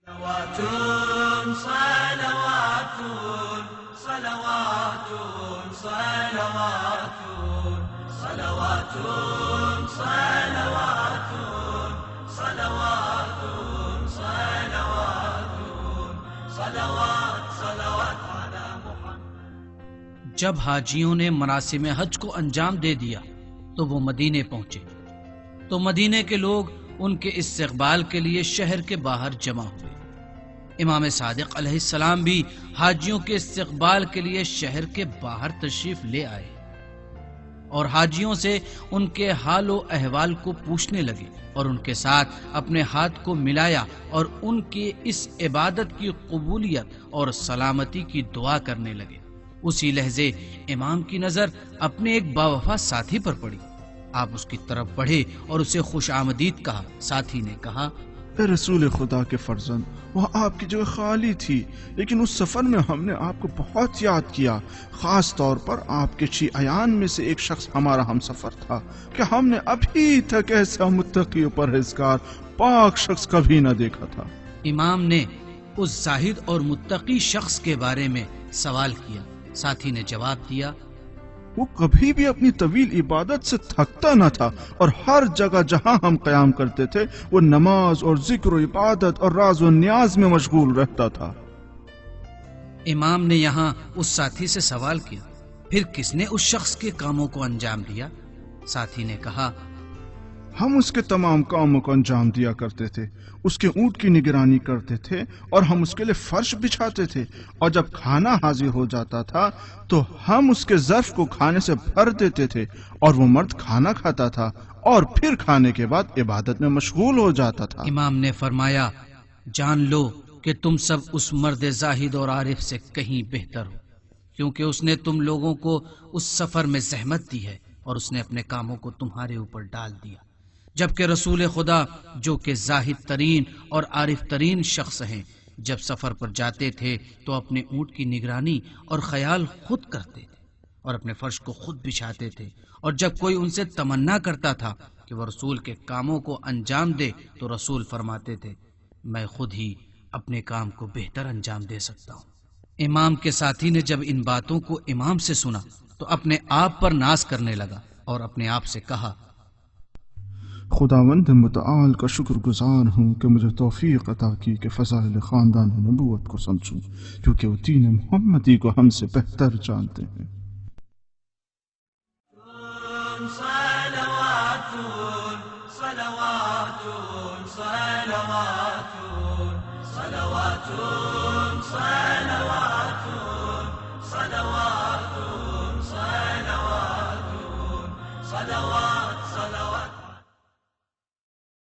صلوات صلوات صلوات صلوات صلوات صلوات صلوات صلوات صلوات صلوات على محمد۔ جب حاجیوں نے مراسم حج کو انجام دے دیا تو وہ مدینے پہنچے تو مدینے کے لوگ ان کے استقبال کے لیے شہر کے باہر جمع ہوئے۔ امام صادق علیہ السلام بھی حاجیوں کے استقبال کے لیے شہر کے باہر تشریف لے آئے اور حاجیوں سے ان کے حال و احوال کو پوچھنے لگے اور ان کے ساتھ اپنے ہاتھ کو ملایا اور ان کی اس عبادت کی قبولیت اور سلامتی کی دعا کرنے لگے۔ اسی لحظے امام کی نظر اپنے ایک باوفا ساتھی پر پڑی۔ آپ اس کی طرف بڑھے اور اسے خوش آمدید کہا۔ ساتھی نے کہا، اے رسول خدا کے فرزند، وہاں آپ کی جگہ خالی تھی، لیکن اس سفر میں ہم نے آپ کو بہت یاد کیا، خاص طور پر آپ کے شیعیان میں سے ایک شخص ہمارا ہم سفر تھا کہ ہم نے ابھی تک ایسا متقی و پرہیزگار پاک شخص کبھی نہ دیکھا تھا۔ امام نے اس زاہد اور متقی شخص کے بارے میں سوال کیا۔ ساتھی نے جواب دیا، وہ کبھی بھی اپنی طویل عبادت سے تھکتا نہ تھا اور ہر جگہ جہاں ہم قیام کرتے تھے وہ نماز اور ذکر و عبادت اور راز و نیاز میں مشغول رہتا تھا۔ امام نے یہاں اس ساتھی سے سوال کیا، پھر کس نے اس شخص کے کاموں کو انجام دیا؟ ساتھی نے کہا، ہم اس کے تمام کاموں کو انجام دیا کرتے تھے، اس کے اونٹ کی نگرانی کرتے تھے اور ہم اس کے لیے فرش بچھاتے تھے، اور جب کھانا حاضر ہو جاتا تھا تو ہم اس کے ظرف کو کھانے سے بھر دیتے تھے اور وہ مرد کھانا کھاتا تھا اور پھر کھانے کے بعد عبادت میں مشغول ہو جاتا تھا۔ امام نے فرمایا، جان لو کہ تم سب اس مرد زاہد اور عارف سے کہیں بہتر ہو، کیونکہ اس نے تم لوگوں کو اس سفر میں زحمت دی ہے اور اس نے اپنے کاموں کو تمہارے اوپر ڈال دیا، جبکہ رسول خدا جو کہ زاہد ترین اور عارف ترین شخص ہیں، جب سفر پر جاتے تھے تو اپنے اونٹ کی نگرانی اور خیال خود کرتے تھے اور اپنے فرش کو خود بچھاتے تھے، اور جب کوئی ان سے تمنا کرتا تھا کہ وہ رسول کے کاموں کو انجام دے تو رسول فرماتے تھے، میں خود ہی اپنے کام کو بہتر انجام دے سکتا ہوں۔ امام کے ساتھی نے جب ان باتوں کو امام سے سنا تو اپنے آپ پر ناز کرنے لگا اور اپنے آپ سے کہا، خداوند متعال کا شکر گزار ہوں کہ مجھے توفیق عطا کی کہ فضائل خاندان نبوت کو سمجھوں، کیونکہ وہ دین محمدی کو ہم سے بہتر جانتے ہیں۔ صلوات صلوات صلوات صلوات صلوات صلوات صلوات صلوات